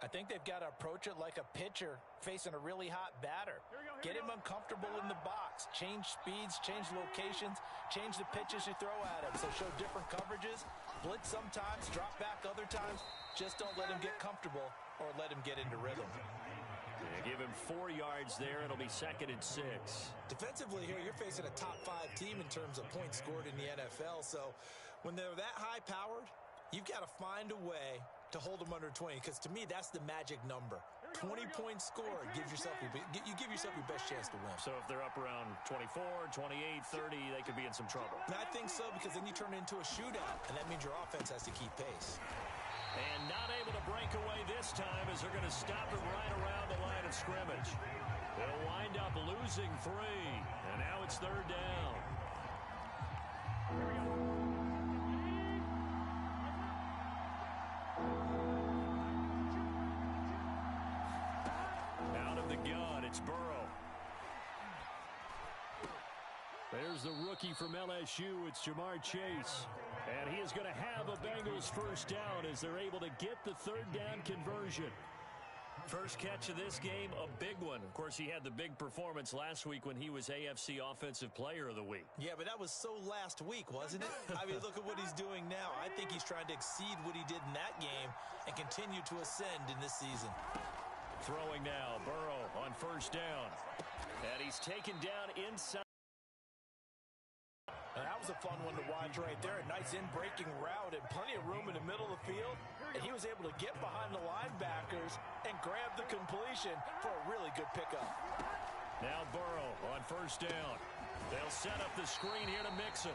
I think they've got to approach it like a pitcher facing a really hot batter. Get him uncomfortable in the box. Change speeds, change locations, change the pitches you throw at him. So show different coverages, blitz sometimes, drop back other times. Just don't let him get comfortable or let him get into rhythm. Yeah, give him 4 yards there. It'll be 2nd and 6. Defensively here, you're facing a top 5 team in terms of points scored in the NFL. So when they're that high-powered, you've got to find a way to hold them under 20, because to me, that's the magic number. 20 points scored, you give yourself your best chance to win. So if they're up around 24, 28, 30, they could be in some trouble. I think so, because then you turn it into a shootout, and that means your offense has to keep pace. And not able to break away this time as they're going to stop him right around the line of scrimmage. They'll wind up losing 3, and now it's 3rd down. Out of the gun, it's Burrow. There's the rookie from LSU. It's Jamar Chase. And he is going to have a Bengals first down as they're able to get the 3rd down conversion. First catch of this game, a big one. Of course, he had the big performance last week when he was AFC Offensive Player of the Week. Yeah, but that was so last week, wasn't it? I mean, look at what he's doing now. I think he's trying to exceed what he did in that game and continue to ascend in this season. Throwing now, Burrow on first down. And he's taken down inside. And that was a fun one to watch right there. A nice in-breaking route and plenty of room in the middle of the field. And he was able to get behind the linebackers and grab the completion for a really good pickup. Now Burrow on first down. They'll set up the screen here to Mixon.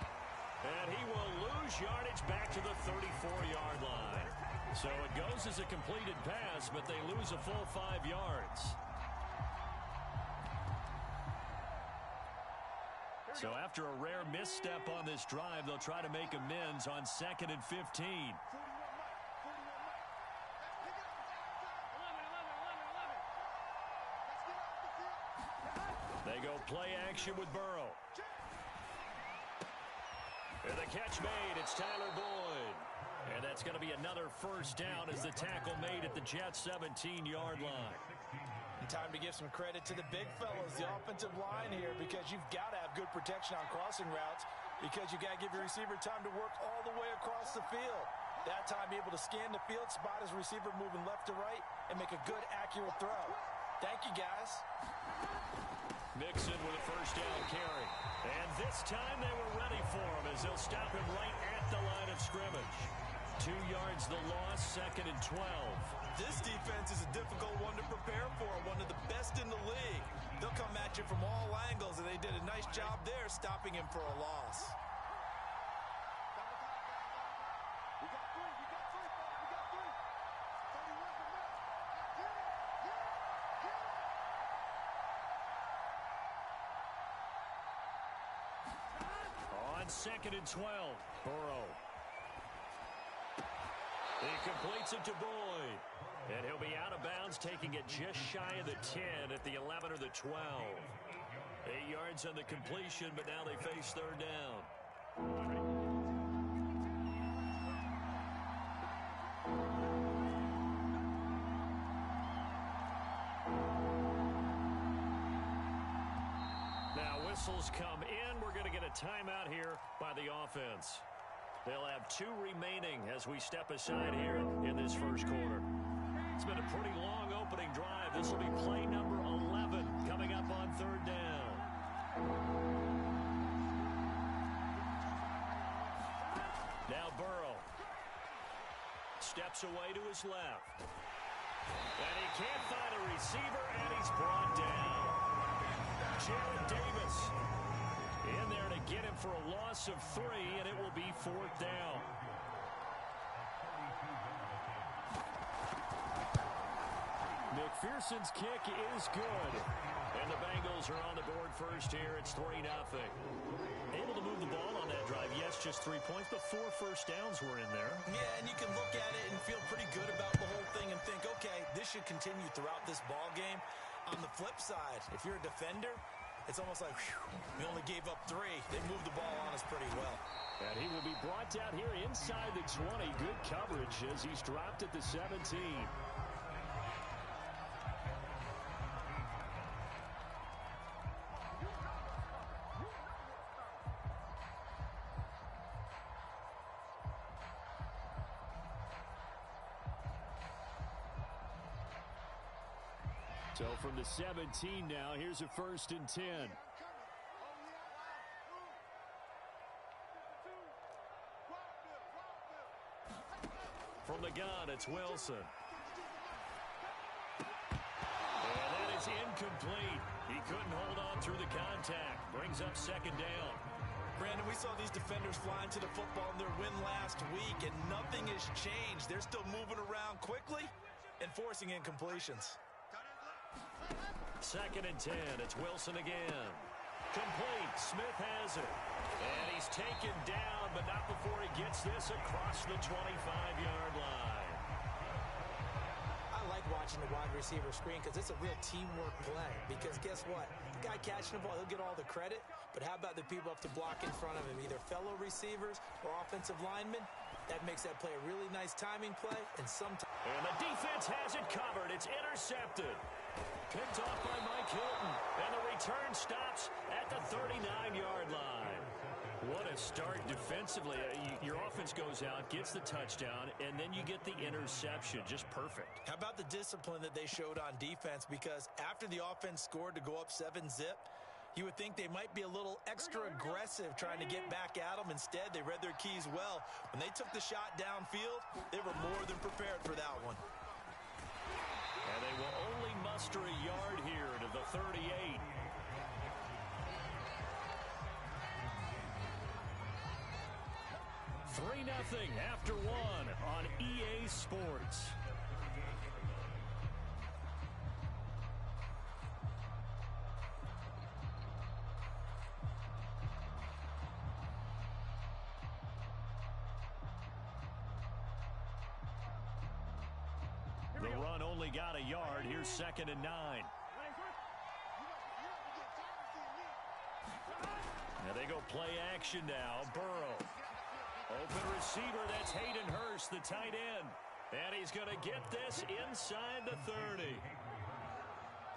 And he will lose yardage back to the 34-yard line. So it goes as a completed pass, but they lose a full 5 yards. So after a rare misstep on this drive, they'll try to make amends on 2nd and 15. They go play action with Burrow. And the catch made. It's Tyler Boyd. And that's going to be another first down as the tackle made at the Jets' 17-yard line. And time to give some credit to the big fellas, the offensive line here, because you've got to have good protection on crossing routes, because you've got to give your receiver time to work all the way across the field. That time, be able to scan the field, spot his receiver moving left to right, and make a good, accurate throw. Thank you, guys. Mixon with a first down carry. And this time they were ready for him as they'll stop him right at the line of scrimmage. 2 yards the loss, 2nd and 12. This defense is a difficult one to prepare for, one of the best in the league. They'll come at you from all angles, and they did a nice job there stopping him for a loss. On 2nd and 12, Burrow. He completes it to Boyd. And he'll be out of bounds, taking it just shy of the 10 at the 11 or the 12. 8 yards on the completion, but now they face 3rd down. Now whistles come in. We're going to get a timeout here by the offense. They'll have 2 remaining as we step aside here in this first quarter. It's been a pretty long opening drive. This will be play number 11 coming up on 3rd down. Now Burrow steps away to his left. And he can't find a receiver, and he's brought down. Jarrad Davis in there to get him for a loss of 3, and it will be 4th down. McPherson's kick is good. And the Bengals are on the board first here. It's 3-0. Able to move the ball on that drive. Yes, just 3 points, but 4 first downs were in there. Yeah, and you can look at it and feel pretty good about the whole thing and think, okay, this should continue throughout this ball game. On the flip side, if you're a defender, it's almost like, whew, we only gave up 3. They moved the ball on us pretty well. And he will be brought down here inside the 20. Good coverage as he's dropped at the 17. So from the 17 now, here's a 1st and 10. From the gun, it's Wilson. And that is incomplete. He couldn't hold on through the contact. Brings up 2nd down. Brandon, we saw these defenders flying to the football in their win last week, and nothing has changed. They're still moving around quickly and forcing incompletions. 2nd and 10. It's Wilson again. Complete. Smith has it. And he's taken down, but not before he gets this across the 25-yard line. I like watching the wide receiver screen because it's a real teamwork play. Because guess what? The guy catching the ball, he'll get all the credit. But how about the people up to block in front of him, either fellow receivers or offensive linemen? That makes that play a really nice timing play. And sometimes. And the defense has it covered. It's intercepted. Picked off by Mike Hilton. And the return stops at the 39-yard line. What a start defensively. Your offense goes out, gets the touchdown, and then you get the interception. Just perfect. How about the discipline that they showed on defense? Because after the offense scored to go up 7-zip, you would think they might be a little extra aggressive trying to get back at them. Instead, they read their keys well. When they took the shot downfield, they were more than prepared for that one. And they will only muster a yard here to the 38. Three 0 after one on EA Sports. The run only got a yard. Here's 2nd and 9. Now they go play action now. Burrow. Open receiver, that's Hayden Hurst, the tight end. And he's going to get this inside the 30.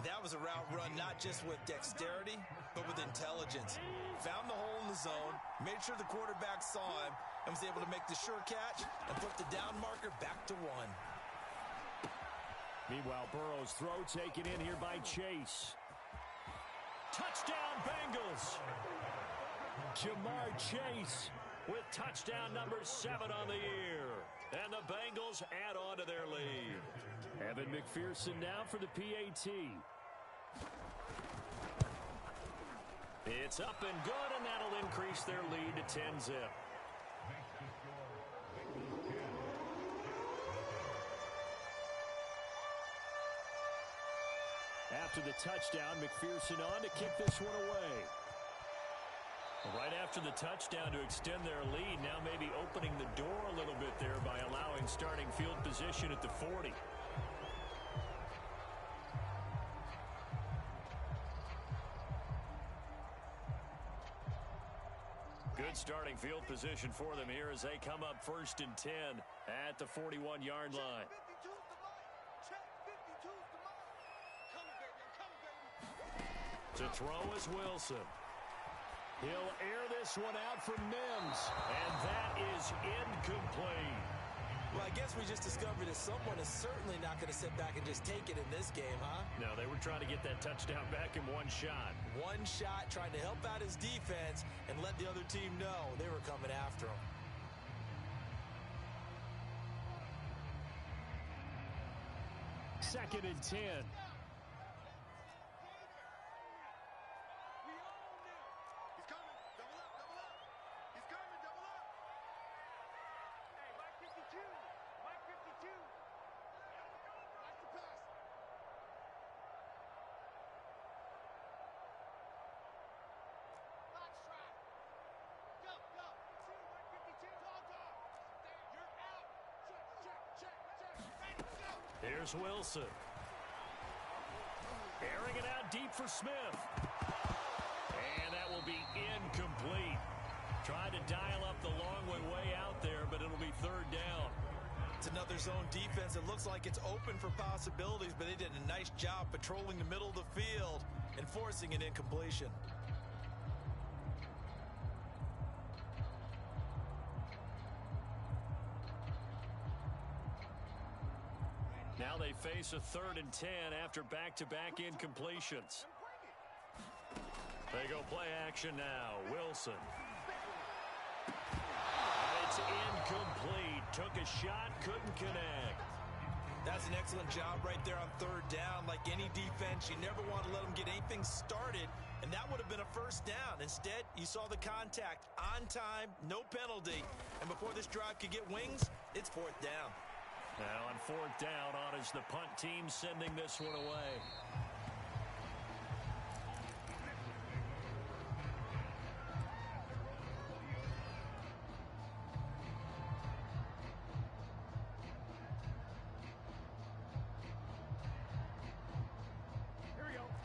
That was a route run not just with dexterity, but with intelligence. Found the hole in the zone, made sure the quarterback saw him, and was able to make the sure catch and put the down marker back to 1. Meanwhile, Burrow's throw taken in here by Chase. Touchdown, Bengals! Jamar Chase with touchdown number 7 on the year. And the Bengals add on to their lead. Evan McPherson now for the PAT. It's up and good, and that'll increase their lead to 10-zip. After the touchdown, McPherson on to kick this one away. Right after the touchdown to extend their lead, now maybe opening the door a little bit there by allowing starting field position at the 40. Good starting field position for them here as they come up 1st and 10 at the 41-yard line. To throw is Wilson. He'll air this one out for Mims, and that is incomplete. Well, I guess we just discovered that someone is certainly not going to sit back and just take it in this game, huh? No, they were trying to get that touchdown back in one shot. One shot, trying to help out his defense and let the other team know they were coming after him. Second and 10. Here's Wilson. Airing it out deep for Smith. And that will be incomplete. Tried to dial up the long way out there, but it'll be 3rd down. It's another zone defense. It looks like it's open for possibilities, but they did a nice job patrolling the middle of the field and forcing an incompletion. Now they they face a 3rd and 10 after back-to-back incompletions. They go play action now. Wilson. It's incomplete. Took a shot, couldn't connect. That's an excellent job right there on 3rd down. Like any defense, you never want to let them get anything started, and that would have been a 1st down. Instead, you saw the contact on time, no penalty, and before this drive could get wings, it's 4th down. Now on 4th down, on is the punt team sending this one away.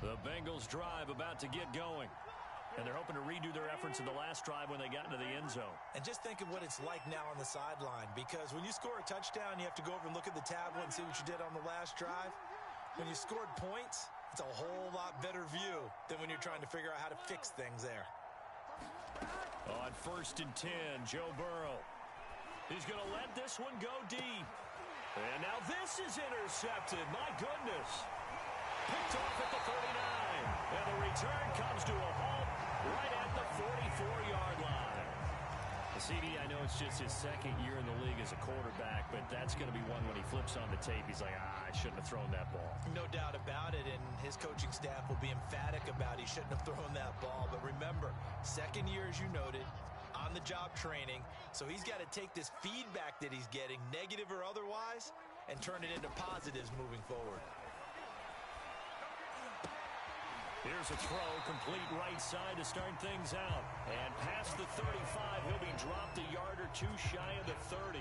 The Bengals drive about to get going. And they're hoping to redo their efforts in the last drive when they got into the end zone. And just think of what it's like now on the sideline, because when you score a touchdown, you have to go over and look at the tablet and see what you did on the last drive. When you scored points, it's a whole lot better view than when you're trying to figure out how to fix things there. On 1st and 10, Joe Burrow. He's going to let this one go deep. And now this is intercepted. My goodness. Picked off at the 39. And the return comes to a halt right at the 44-yard line. CD, I know it's just his 2nd year in the league as a quarterback, but that's going to be one when he flips on the tape. He's like, I shouldn't have thrown that ball. No doubt about it, and his coaching staff will be emphatic about he shouldn't have thrown that ball. But remember, 2nd year, as you noted, on-the-job training, so he's got to take this feedback that he's getting, negative or otherwise, and turn it into positives moving forward. Here's a throw, complete right side to start things out. And past the 35, he'll be dropped a yard or two shy of the 30.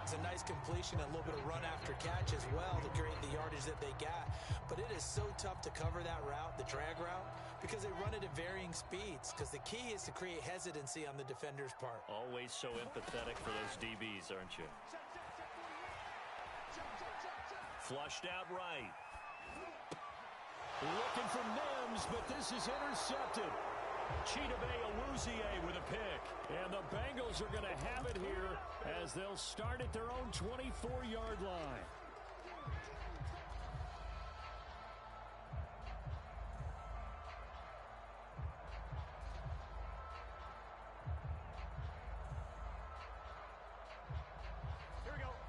It's a nice completion and a little bit of run after catch as well to create the yardage that they got. But it is so tough to cover that route, the drag route, because they run it at varying speeds. Because the key is to create hesitancy on the defender's part. Always so empathetic for those DBs, aren't you? Flushed out right. Looking for Mims, but this is intercepted. Chidobe Awuzie with a pick. And the Bengals are going to have it here as they'll start at their own 24-yard line.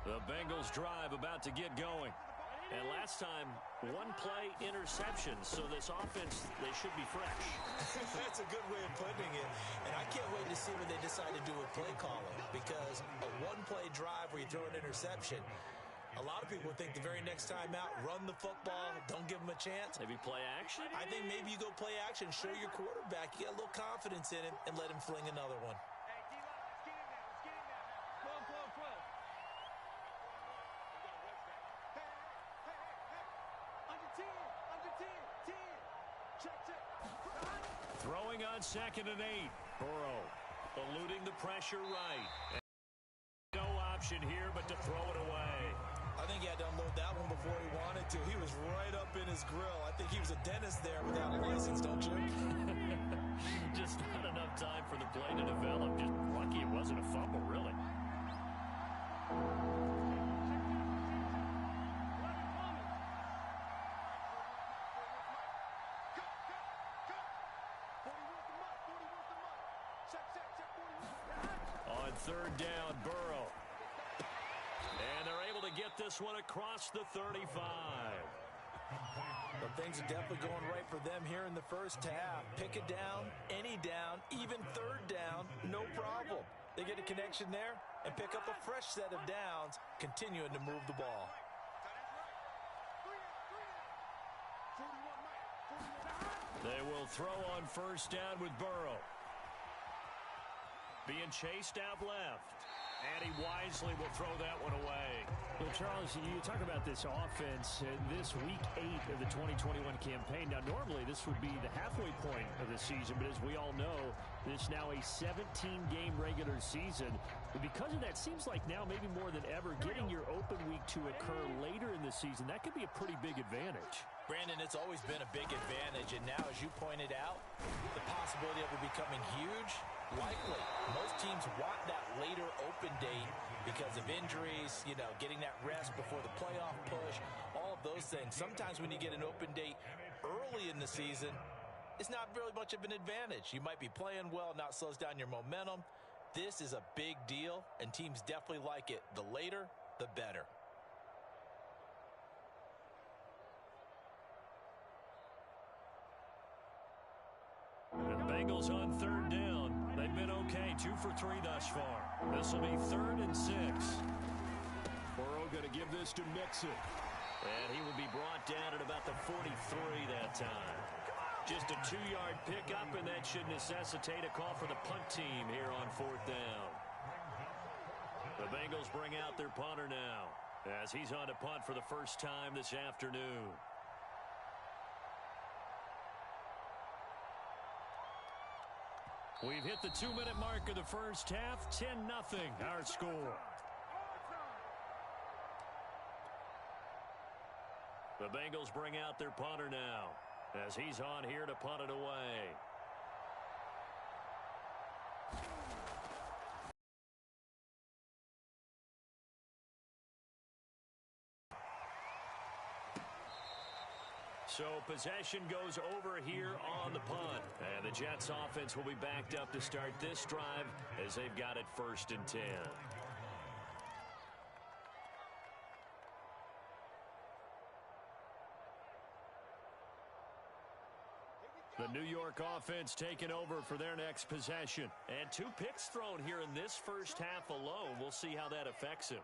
The Bengals drive about to get going. And last time, 1-play interception, so this offense, they should be fresh. That's a good way of putting it. And I can't wait to see what they decide to do with play calling, because a 1-play drive where you throw an interception, a lot of people think the very next time out, run the football, don't give them a chance. Maybe play action? I think maybe you go play action, show your quarterback, you get a little confidence in him, and let him fling another one. Throwing on 2nd and 8. Burrow eluding the pressure right. And no option here but to throw it away. I think he had to unload that one before he wanted to. He was right up in his grill. I think he was a dentist there without a license, don't you? Just not enough time for the play to develop. Just lucky it wasn't a fumble, really. On 3rd down, Burrow. And they're able to get this one across the 35. Well, things are definitely going right for them here in the first half. Pick it down, any down, even 3rd down, no problem. They get a connection there and pick up a fresh set of downs, continuing to move the ball. They will throw on 1st down with Burrow. Being chased out left. And he wisely will throw that one away. Well, Charles, you talk about this offense, this week 8 of the 2021 campaign. Now, normally this would be the halfway point of the season, but as we all know, this is now a 17-game regular season. And because of that, seems like now maybe more than ever, getting your open week to occur later in the season, that could be a pretty big advantage. Brandon, it's always been a big advantage, and now, as you pointed out, the possibility of it becoming huge, Likely. Most teams want that later open date because of injuries, you know, getting that rest before the playoff push, all of those things. Sometimes when you get an open date early in the season, it's not really much of an advantage. You might be playing well, not slows down your momentum. This is a big deal, and teams definitely like it. The later, the better. And Bengals on third down. They've been okay, 2 for 3 thus far. This will be 3rd and 6. Burrow going to give this to Mixon. And he will be brought down at about the 43 that time. Just a 2-yard pickup, and that should necessitate a call for the punt team here on 4th down. The Bengals bring out their punter now, as he's on to punt for the first time this afternoon. We've hit the 2-minute mark of the first half. 10-0 our score. The Bengals bring out their punter now, as he's on here to punt it away. So possession goes over here on the punt. And the Jets offense will be backed up to start this drive as they've got it 1st and 10. The New York offense taking over for their next possession. And 2 picks thrown here in this first half alone. We'll see how that affects him.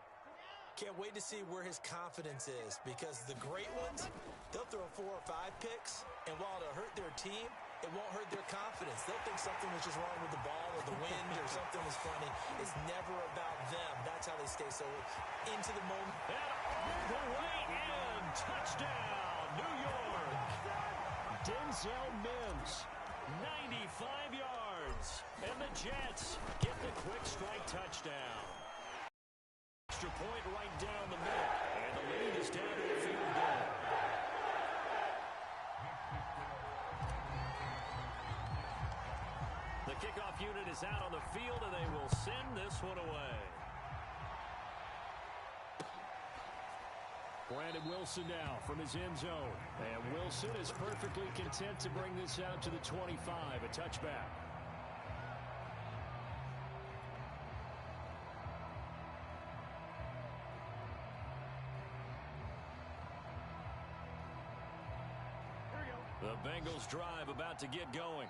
Can't wait to see where his confidence is, because the great ones, they'll throw 4 or 5 picks, and while it'll hurt their team, it won't hurt their confidence. They'll think something was just wrong with the ball or the wind or something was funny. It's never about them. That's how they stay so into the moment. And all the way in. Touchdown, New York. Denzel Mims. 95 yards. And the Jets get the quick strike touchdown. Extra point right down the middle. And the lead is down to a field goal. The kickoff unit is out on the field, and they will send this one away. Brandon Wilson now from his end zone. And Wilson is perfectly content to bring this out to the 25, a touchback. The Bengals drive about to get going.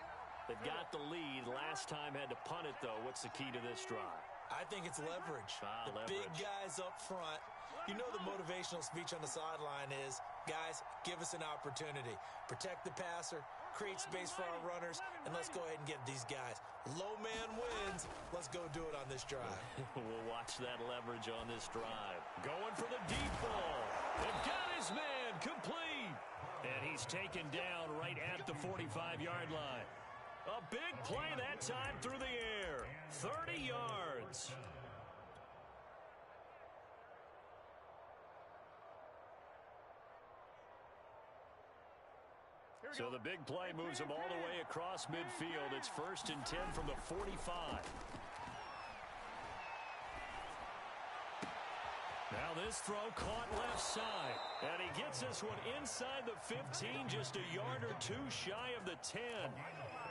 They've got the lead. Last time had to punt it, though. What's the key to this drive? I think it's leverage. Leverage. Big guys up front. You know the motivational speech on the sideline is, guys, give us an opportunity. Protect the passer, create space for our runners, and let's go ahead and get these guys. Low man wins. Let's go do it on this drive. We'll watch that leverage on this drive. Going for the deep ball. They've got his man complete. And he's taken down right at the 45-yard line. A big play that time through the air. 30 yards. So the big play moves him all the way across midfield. It's 1st and 10 from the 45. Now this throw caught left side. And he gets this one inside the 15, just a yard or 2 shy of the 10.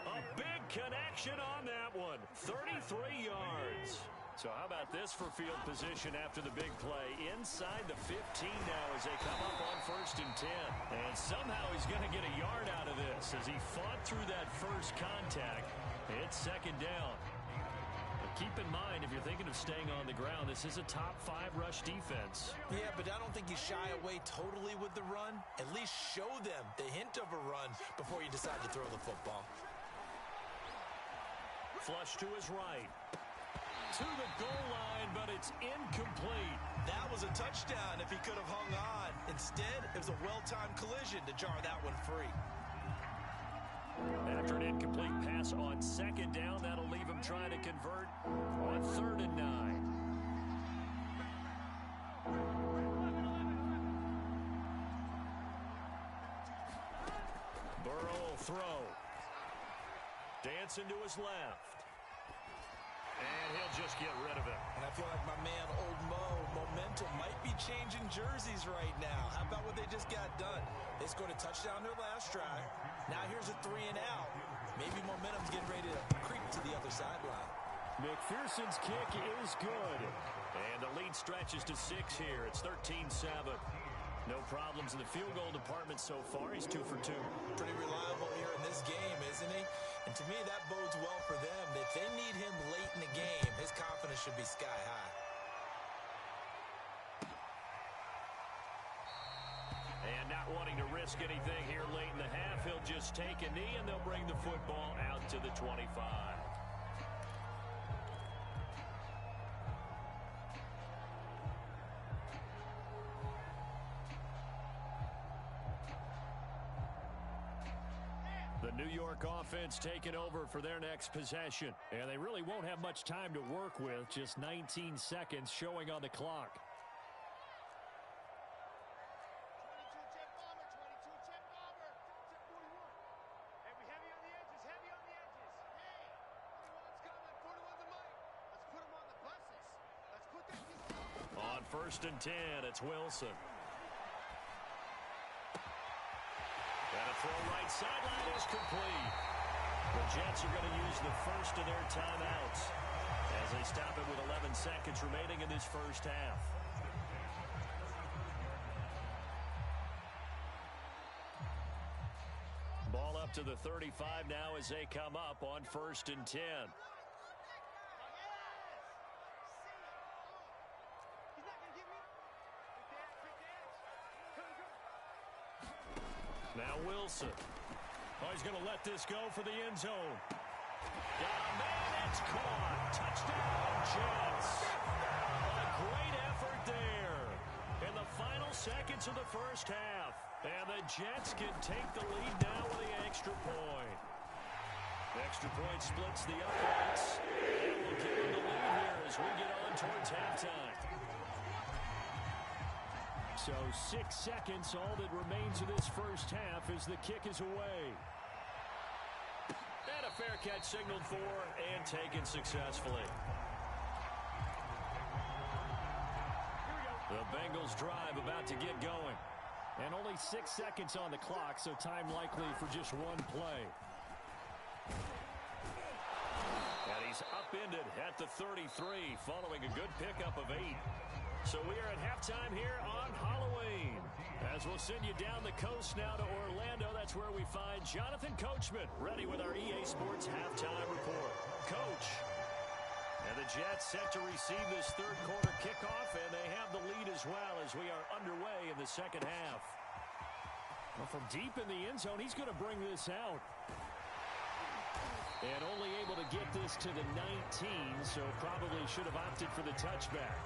A big connection on that one. 33 yards. So how about this for field position after the big play? Inside the 15 now as they come up on 1st and 10. And somehow he's going to get a yard out of this as he fought through that first contact. It's 2nd down. But keep in mind, if you're thinking of staying on the ground, this is a top 5 rush defense. Yeah, but I don't think you shy away totally with the run. At least show them the hint of a run before you decide to throw the football. Flush to his right. To the goal line, but it's incomplete. That was a touchdown if he could have hung on. Instead, it was a well-timed collision to jar that one free. After an incomplete pass on 2nd down, that'll leave him trying to convert on 3rd and 9. Burrow will throw. Dancing to his left. And he'll just get rid of it. And I feel like my man, Old Mo, momentum might be changing jerseys right now. How about what they just got done? They scored a touchdown their last drive. Now here's a 3 and out. Maybe momentum's getting ready to creep to the other sideline. McPherson's kick is good. And the lead stretches to 6 here. It's 13-7. No problems in the field goal department so far. He's 2 for 2. Pretty reliable here in this game, isn't he? And to me, that bodes well for them. If they need him late in the game, his confidence should be sky high. And not wanting to risk anything here late in the half, he'll just take a knee, and they'll bring the football out to the 25. The New York offense taking over for their next possession. And they really won't have much time to work with. Just 19 seconds showing on the clock. On 1st and 10, it's Wilson. And a throw right sideline is complete. The Jets are going to use the first of their timeouts as they stop it with 11 seconds remaining in this first half. Ball up to the 35 now as they come up on 1st and 10. Now Wilson. Oh, he's going to let this go for the end zone. Got a man, it's caught. Touchdown, Jets. A great effort there in the final seconds of the first half. And the Jets can take the lead now with the extra point. Extra point splits the uprights. And we'll give them the lead here as we get on towards halftime. So 6 seconds, all that remains of this first half as the kick is away. And a fair catch signaled for and taken successfully. The Bengals drive about to get going. And only 6 seconds on the clock, so time likely for just one play. And he's upended at the 33 following a good pickup of 8. So we are at halftime here on Halloween. As we'll send you down the coast now to Orlando, that's where we find Jonathan Coachman ready with our EA Sports Halftime Report. Coach, and the Jets set to receive this third quarter kickoff, and they have the lead as well as we are underway in the second half. Well, from deep in the end zone, he's going to bring this out. And only able to get this to the 19, so probably should have opted for the touchback.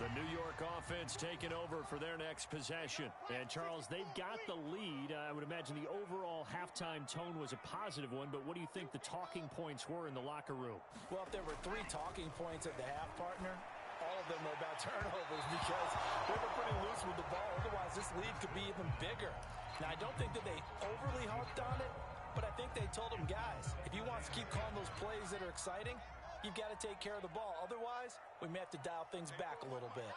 The New York offense taking over for their next possession. And, Charles, they've got the lead. I would imagine the overall halftime tone was a positive one, but what do you think the talking points were in the locker room? Well, if there were 3 talking points at the half, partner, all of them were about turnovers because they were pretty loose with the ball. Otherwise, this lead could be even bigger. Now, I don't think that they overly harped on it, but I think they told them, guys, if you want to keep calling those plays that are exciting, you've got to take care of the ball. Otherwise, we may have to dial things back a little bit.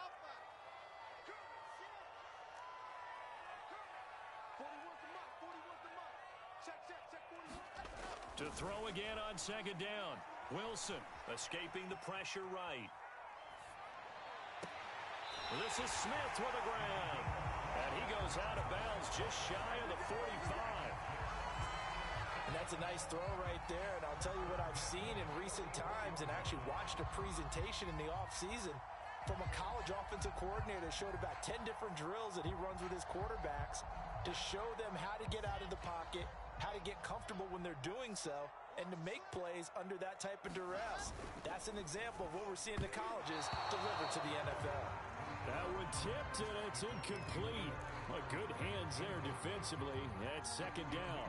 To throw again on second down. Wilson escaping the pressure right. This is Smith with a grab. And he goes out of bounds just shy of the 45. And that's a nice throw right there. And I'll tell you what I've seen in recent times and actually watched a presentation in the offseason from a college offensive coordinator that showed about 10 different drills that he runs with his quarterbacks to show them how to get out of the pocket, how to get comfortable when they're doing so, and to make plays under that type of duress. That's an example of what we're seeing the colleges deliver to the NFL. That one tipped, and it's incomplete. Good hands there defensively. That's second down.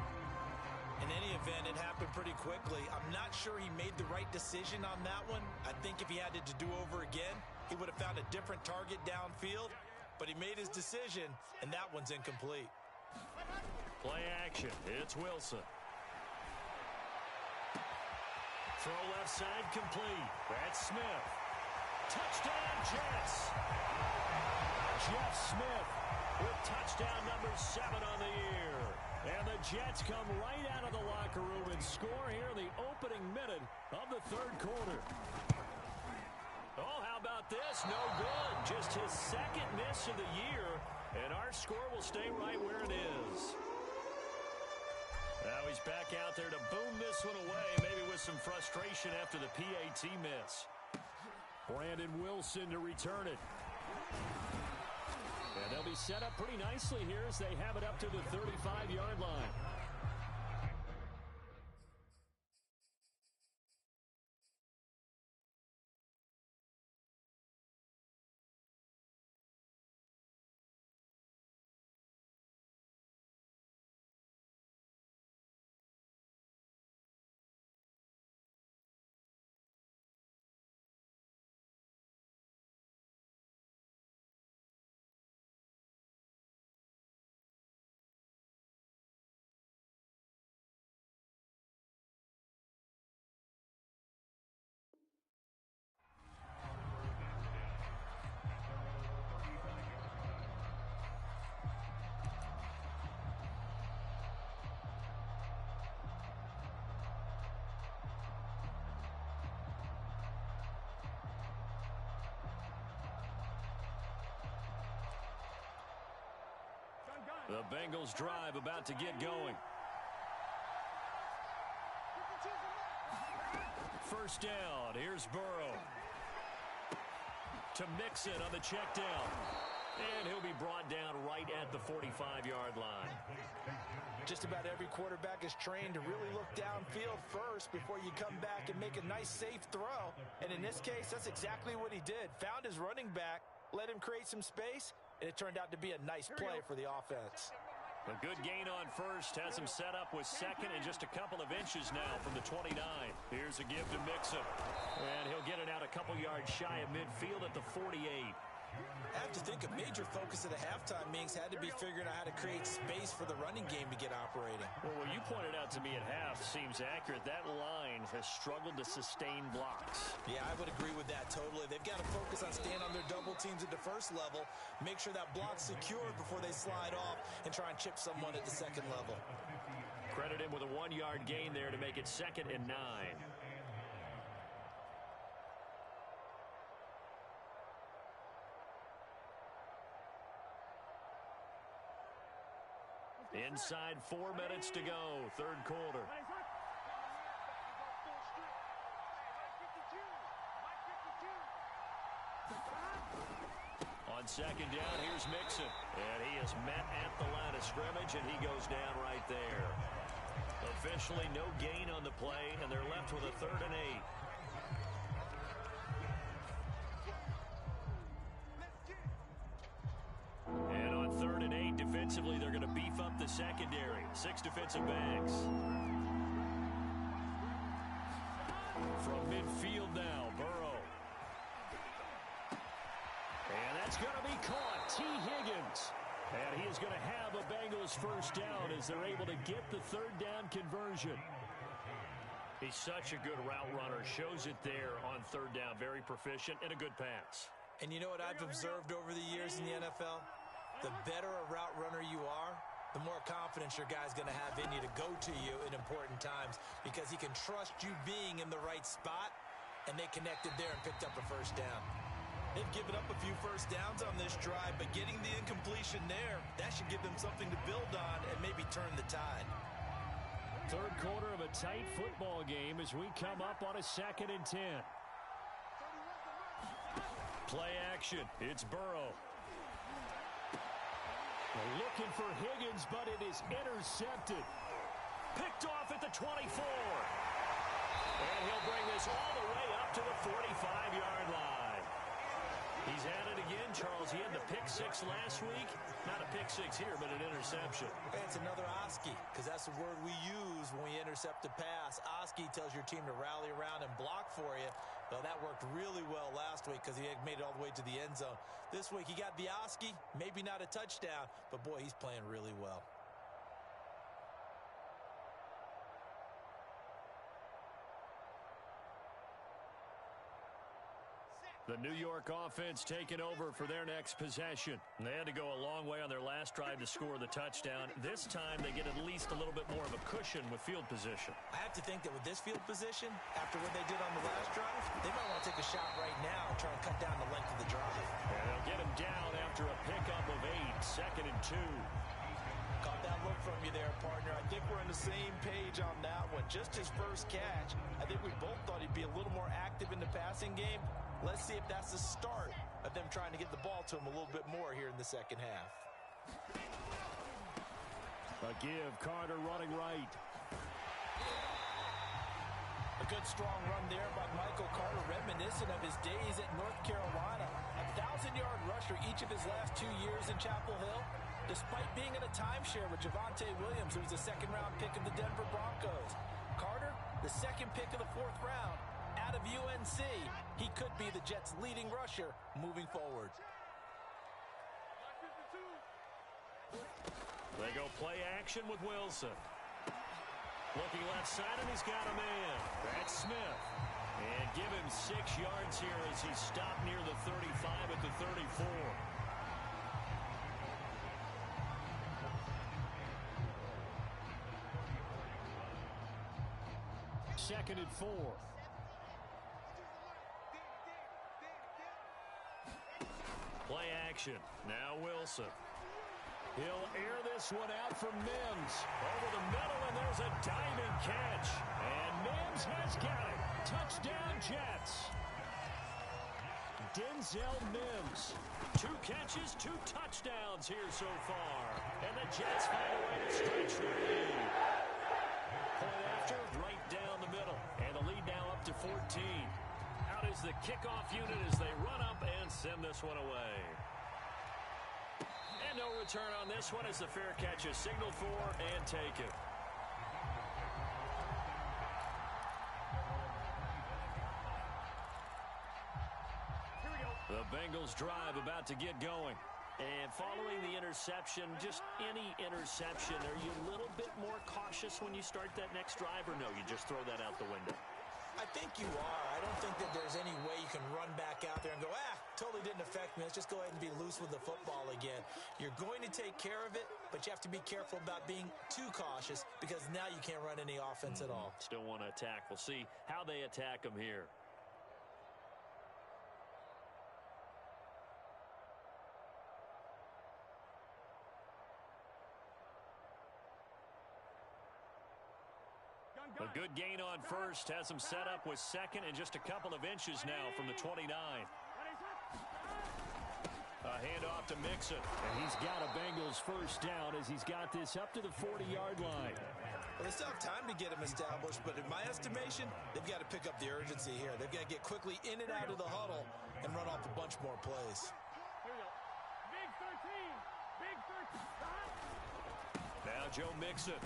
In any event, it happened pretty quickly. I'm not sure he made the right decision on that one. I think if he had it to do over again, he would have found a different target downfield. But he made his decision, and that one's incomplete. Play action. It's Wilson. Throw left side complete. That's Smith. Touchdown, Jets. Jeff Smith with touchdown number 7 on the year. And the Jets come right out of the locker room and score here in the opening minute of the third quarter. Oh, how about this? No good. Just his second miss of the year. And our score will stay right where it is. Now he's back out there to boom this one away, maybe with some frustration after the PAT miss. Brandon Wilson to return it. And they'll be set up pretty nicely here as they have it up to the 35-yard line. The Bengals drive about to get going. First down. Here's Burrow. To Mixon on the check down. And he'll be brought down right at the 45-yard line. Just about every quarterback is trained to really look downfield first before you come back and make a nice, safe throw. And in this case, that's exactly what he did. Found his running back, let him create some space, and it turned out to be a nice play for the offense. A good gain on first. Has him set up with second and just a couple of inches now from the 29. Here's a give to Mixon. And he'll get it out a couple yards shy of midfield at the 48. I have to think a major focus of the halftime meetings had to be figuring out how to create space for the running game to get operating. Well, what you pointed out to me at half seems accurate. That line has struggled to sustain blocks. Yeah, I would agree with that totally. They've got to focus on staying on their double teams at the first level, make sure that block's secured before they slide off, and try and chip someone at the second level. Credit him with a 1-yard gain there to make it 2nd and 9. Inside 4 minutes to go, third quarter. On second down, here's Mixon. And he is met at the line of scrimmage, and he goes down right there. Officially no gain on the play, and they're left with a 3rd and 8. And on 3rd and 8, defensively, they're going to beef up the secondary. 6 defensive backs. From midfield now, Burrow. And that's going to be caught. T. Higgins. And he is going to have a Bengals first down as they're able to get the 3rd down conversion. He's such a good route runner. Shows it there on 3rd down. Very proficient and a good pass. And you know what I've observed over the years in the NFL? The better a route runner you are, the more confidence your guy's going to have in you to go to you in important times because he can trust you being in the right spot, and they connected there and picked up a first down. They've given up a few first downs on this drive, but getting the incompletion there, that should give them something to build on and maybe turn the tide. Third quarter of a tight football game as we come up on a 2nd and 10. Play action. It's Burrow. Looking for Higgins, but it is intercepted. Picked off at the 24. And he'll bring this all the way up to the 45-yard line. He's at it again, Charles. He had the pick 6 last week. Not a pick 6 here, but an interception. And it's another Oski, because that's the word we use when we intercept a pass. Oski tells your team to rally around and block for you. Well, that worked really well last week because he had made it all the way to the end zone. This week he got the Oski, maybe not a touchdown, but boy, he's playing really well. The New York offense taking over for their next possession. They had to go a long way on their last drive to score the touchdown. This time they get at least a little bit more of a cushion with field position. I have to think that with this field position, after what they did on the last drive, they might want to take a shot right now and try and cut down the length of the drive. And they'll get him down after a pickup of 8, 2nd and 2. Caught that look from you there, partner. I think we're on the same page on that one. Just his first catch, I think we both thought he'd be a little more active in the passing game. Let's see if that's the start of them trying to get the ball to him a little bit more here in the second half. A give, Carter running right. A good strong run there by Michael Carter, reminiscent of his days at North Carolina. A 1,000-yard rusher each of his last 2 years in Chapel Hill, despite being in a timeshare with Javonte Williams, who was a second-round pick of the Denver Broncos. Carter, the second pick of the 4th round. Out of UNC, he could be the Jets' leading rusher moving forward. They go play action with Wilson. Looking left side, and he's got a man. That's Smith. And give him 6 yards here as he stopped near the 35 at the 34. Second and 4. Play action. Now Wilson. He'll air this one out for Mims. Over the middle, and there's a diamond catch. And Mims has got it. Touchdown, Jets. Denzel Mims. 2 catches, 2 touchdowns here so far. And the Jets find a way to stretch their lead. Point after, right down the middle. And the lead now up to 14. Out is the kickoff unit as they run up and send this one away. And no return on this one as the fair catch is signaled for and taken. The Bengals drive about to get going. And following the interception, just any interception, are you a little bit more cautious when you start that next drive, or no, you just throw that out the window? I think you are. I don't think that there's any way you can run back out there and go, totally didn't affect me. Let's just go ahead and be loose with the football again. You're going to take care of it, but you have to be careful about being too cautious because now you can't run any offense at all. Still want to attack. We'll see how they attack them here. A good gain on first has him set up with second and just a couple of inches now from the 29. A handoff to Mixon. And he's got a Bengals first down as he's got this up to the 40-yard line. Well, they still have time to get him established, but in my estimation, they've got to pick up the urgency here. They've got to get quickly in and out of the huddle and run off a bunch more plays. Here we go. Big 13. Big 13. Now Joe Mixon.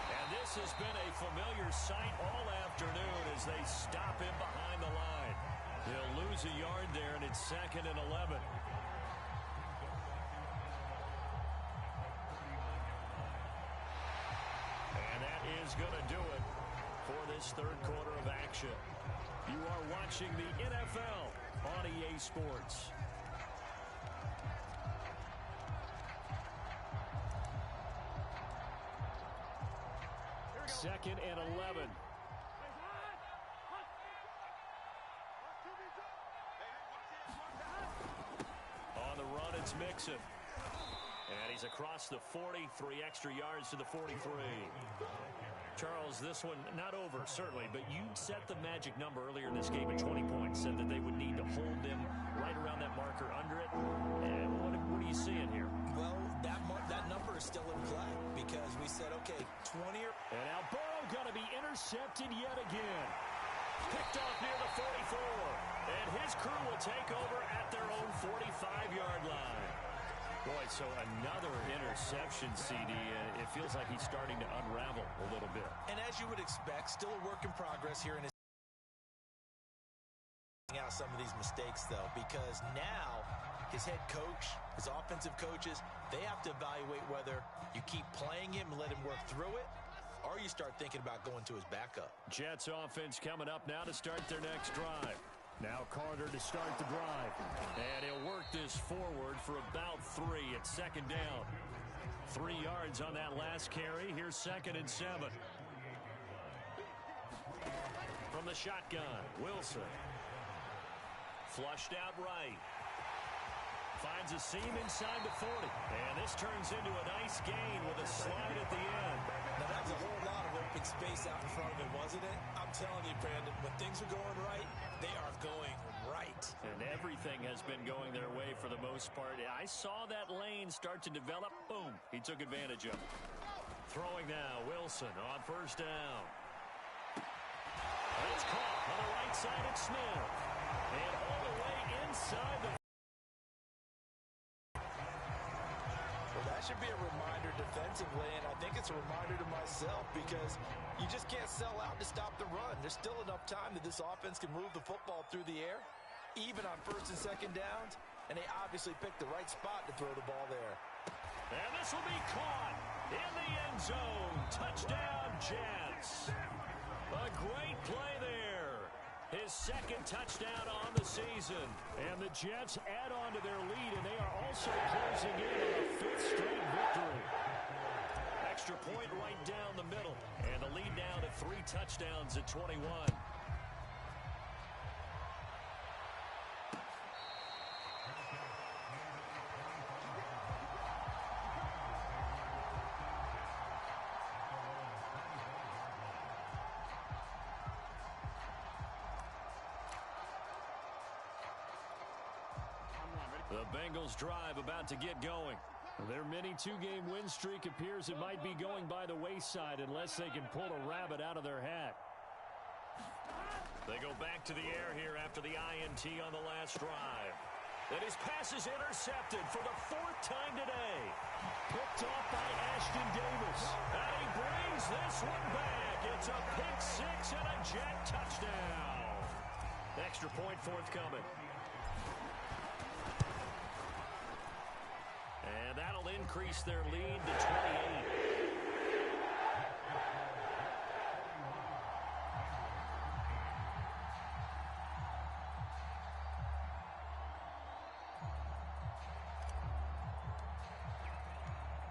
And this has been a familiar sight all afternoon as they stop him behind the line. He'll lose a yard there, and it's 2nd and 11. And that is going to do it for this 3rd quarter of action. You are watching the NFL on EA Sports. Second and 11. On the run, it's Mixon. And he's across the 40, 3 extra yards to the 43. Charles, this one not over, certainly, but you set the magic number earlier in this game at 20 points, said that they would need to hold them right around that marker under it. And what are you seeing here? Well, that number is still in play because we said, okay, 20 or... And now Burrow going to be intercepted yet again. Picked off near the 44. And his crew will take over at their own 45-yard line. Boy, so another interception, CD. It feels like he's starting to unravel a little bit. And as you would expect, still a work in progress here in his... out some of these mistakes, though, because now his head coach, his offensive coaches, they have to evaluate whether you keep playing him and let him work through it, or you start thinking about going to his backup. Jets offense coming up now to start their next drive. Now Carter to start the drive. And he'll work this forward for about 3 at second down. 3 yards on that last carry. Here's 2nd and 7. From the shotgun, Wilson. Flushed out right. Finds a seam inside the 40. And this turns into a nice gain with a slide at the end. Now, that was a whole lot of open space out in front of him, wasn't it? I'm telling you, Brandon, when things are going right, they are going right. And everything has been going their way for the most part. I saw that lane start to develop. Boom. He took advantage of it. Throwing now, Wilson on first down. It's caught on the right side of Smith. And all the way inside the... Well, that should be a reminder defensively, and I think it's a reminder to myself because you just can't sell out to stop the run. There's still enough time that this offense can move the football through the air, even on 1st and 2nd downs, and they obviously picked the right spot to throw the ball there. And this will be caught in the end zone. Touchdown, Jets. A great play there. His 2nd touchdown on the season. And the Jets add on to their lead, and they are also closing in on a 5th straight victory. Extra point right down the middle. And the lead now to 3 touchdowns at 21. The Bengals drive about to get going. Their mini 2-game win streak appears it might be going by the wayside unless they can pull a rabbit out of their hat. They go back to the air here after the INT on the last drive. And his pass is intercepted for the 4th time today. Picked off by Ashton Davis. And he brings this one back. It's a pick 6 and a Jet touchdown. Extra point forthcoming. And that'll increase their lead to 28.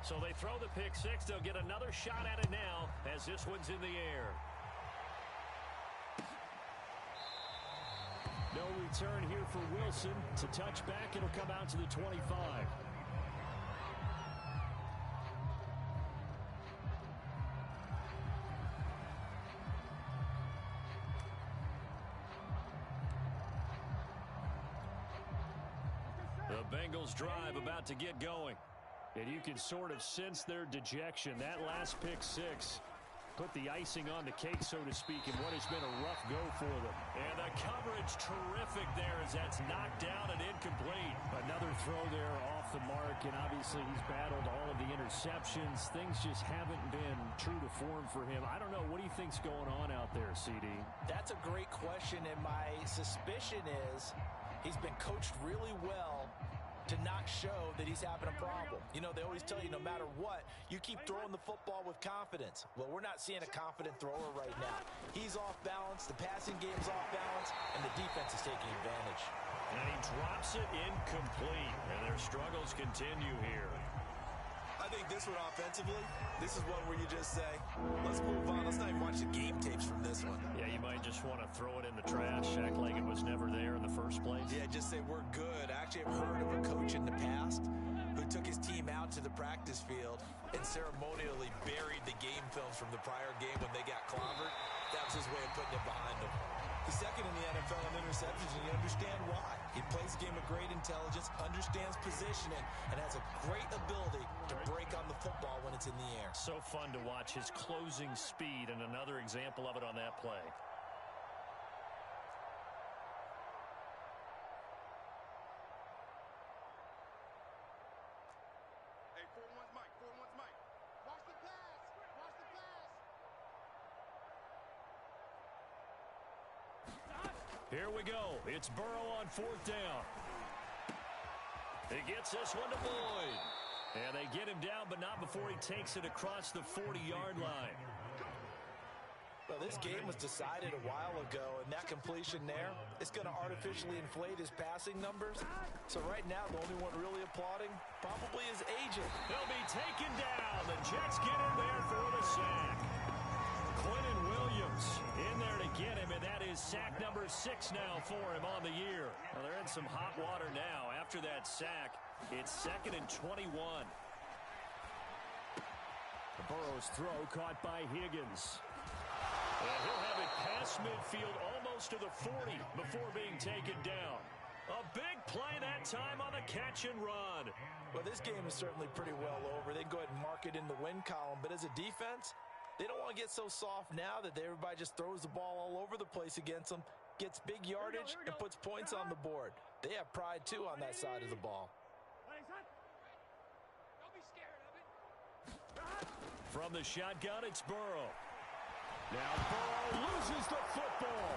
So they throw the pick 6. They'll get another shot at it now as this one's in the air. No return here for Wilson. To touch back, it'll come out to the 25. The Bengals drive about to get going. And you can sort of sense their dejection. That last pick 6 put the icing on the cake, so to speak, in what has been a rough go for them. And the coverage terrific there as that's knocked down and incomplete. Another throw there off the mark, and obviously he's battled all of the interceptions. Things just haven't been true to form for him. I don't know. What do you think's going on out there, CD? That's a great question, and my suspicion is he's been coached really well to not show that he's having a problem. You know, they always tell you no matter what, you keep throwing the football with confidence. Well, we're not seeing a confident thrower right now. He's off balance, the passing game's off balance, and the defense is taking advantage. And he drops it incomplete, and their struggles continue here. I think this one offensively, this is one where you just say, let's move on. Let's not even watch the game tapes from this one. Yeah, you might just want to throw it in the trash, act like it was never there in the first place. Yeah, just say we're good. I actually have heard of a coach in the past who took his team out to the practice field and ceremonially buried the game films from the prior game when they got clobbered. That was his way of putting it behind him. He's 2nd in the NFL in interceptions, and you understand why. He plays a game of great intelligence, understands positioning, and has a great ability to break on the football when it's in the air. So fun to watch his closing speed, and another example of it on that play. Hey, 4-1's Mike. 4-1's Mike. Watch the pass. Watch the pass. Here we go. It's Burrow on 4th down. He gets this one to Boyd. And they get him down, but not before he takes it across the 40-yard line. Well, This game was decided a while ago, and that completion there is going to artificially inflate his passing numbers. So right now, the only one really applauding probably his agent. He'll be taken down. The Jets get in there for the sack. Quinnen Williams in there to get him, and that is sack number 6 now for him on the year. Well, they're in some hot water now. After that sack, it's 2nd and 21. Burrow's throw caught by Higgins. And he'll have it past midfield almost to the 40 before being taken down. A big play that time on the catch and run. Well, this game is certainly pretty well over. They can go ahead and mark it in the win column. But as a defense, they don't want to get so soft now that everybody just throws the ball all over the place against them, gets big yardage, and puts points on the board. They have pride, too, on that side of the ball. Don't be scared of it. From the shotgun, it's Burrow. Now Burrow loses the football.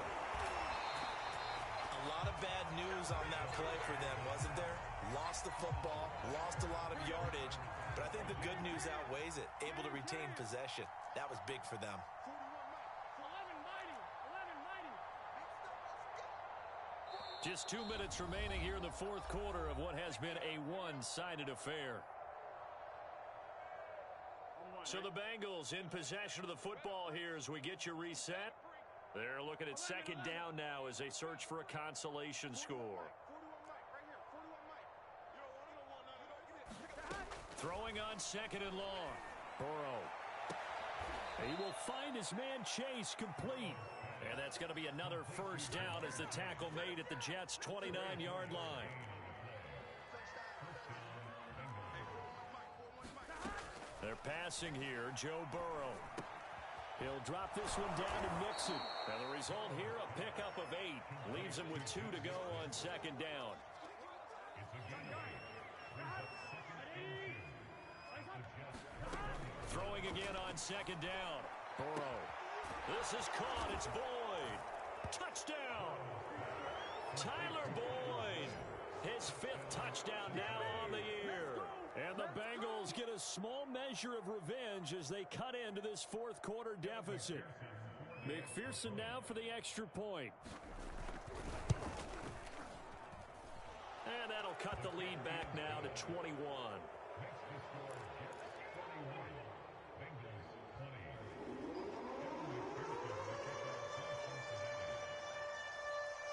A lot of bad news on that play for them, wasn't there? Lost the football, lost a lot of yardage, but I think the good news outweighs it. Able to retain possession. That was big for them. 11 mighty. 11 mighty. Just 2 minutes remaining here in the fourth quarter of what has been a one-sided affair. So the Bengals in possession of the football here as we get you reset. They're looking at 2nd down now as they search for a consolation score. 41 mic, right here. 41 mic. Throwing on 2nd and long. Burrow. He will find his man Chase complete. And that's going to be another first down as the tackle made at the Jets' 29-yard line. They're passing here, Joe Burrow. He'll drop this one down to Mixon. And the result here, a pickup of 8. Leaves him with 2 to go on 2nd down. Throwing again on 2nd down. Burrow. This is caught. It's Boyd. Touchdown. Tyler Boyd. His 5th touchdown now on the year. And the Bengals get a small measure of revenge as they cut into this fourth quarter deficit. McPherson now for the extra point. And that'll cut the lead back now to 21.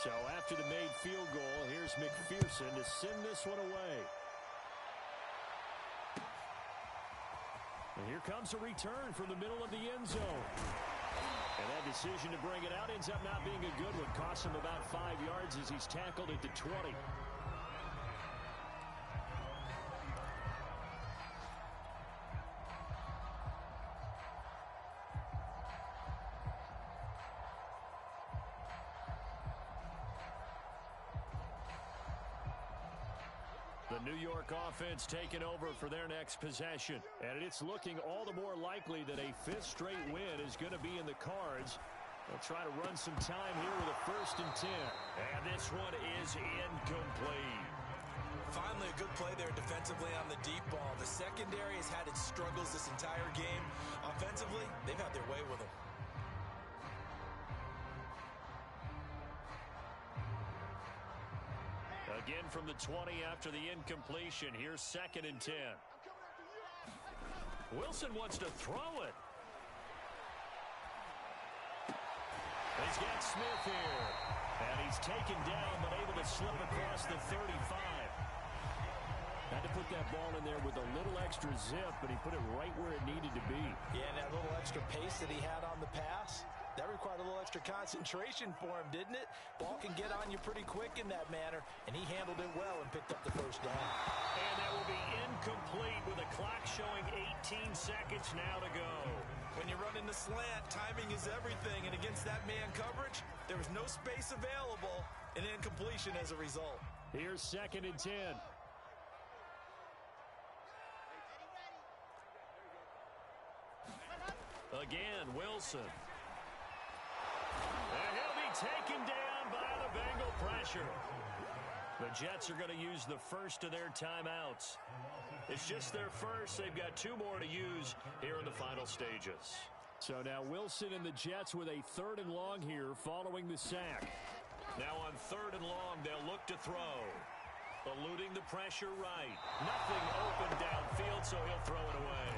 So after the made field goal, here's McPherson to send this one away. And here comes a return from the middle of the end zone. And that decision to bring it out ends up not being a good one. Costs him about 5 yards as he's tackled at the 20. The New York offense taking over for their next possession. And it's looking all the more likely that a 5th straight win is going to be in the cards. They'll try to run some time here with a 1st and 10. And this one is incomplete. Finally, a good play there defensively on the deep ball. The secondary has had its struggles this entire game. Offensively, they've had their way with them. Again from the 20 after the incompletion. Here's 2nd and 10. Wilson wants to throw it. He's got Smith here. And he's taken down but able to slip across the 35. Had to put that ball in there with a little extra zip, but he put it right where it needed to be. Yeah, and that little extra pace that he had on the pass, that required a little extra concentration for him, didn't it? Ball can get on you pretty quick in that manner, and he handled it well and picked up the first down. And that will be incomplete with the clock showing 18 seconds now to go. When you're running the slant, timing is everything, and against that man coverage, there was no space available, and incompletion as a result. Here's 2nd and 10. Again, Wilson. And he'll be taken down by the Bengal pressure. The Jets are going to use the first of their timeouts. It's just their first. They've got 2 more to use here in the final stages. So now Wilson and the Jets with a 3rd and long here following the sack. Now on 3rd and long, they'll look to throw. Eluding the pressure right. Nothing open downfield, so he'll throw it away.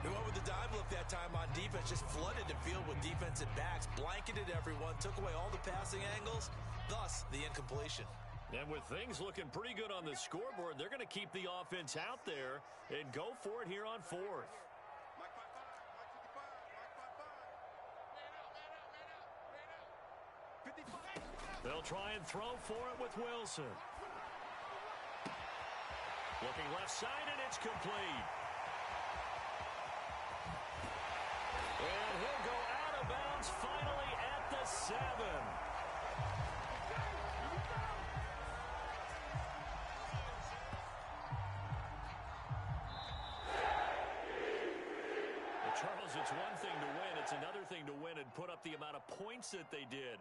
He went with the dive look that time on defense, just flooded the field with defensive backs, blanketed everyone, took away all the passing angles, thus the incompletion. And with things looking pretty good on the scoreboard, they're going to keep the offense out there and go for it here on 4th. Mike 5-5, Mike 55. Man out. 55. They'll try and throw for it with Wilson. Looking left side, and it's complete. And he'll go out of bounds finally at the 7. Charles, it's one thing to win. It's another thing to win and put up the amount of points that they did.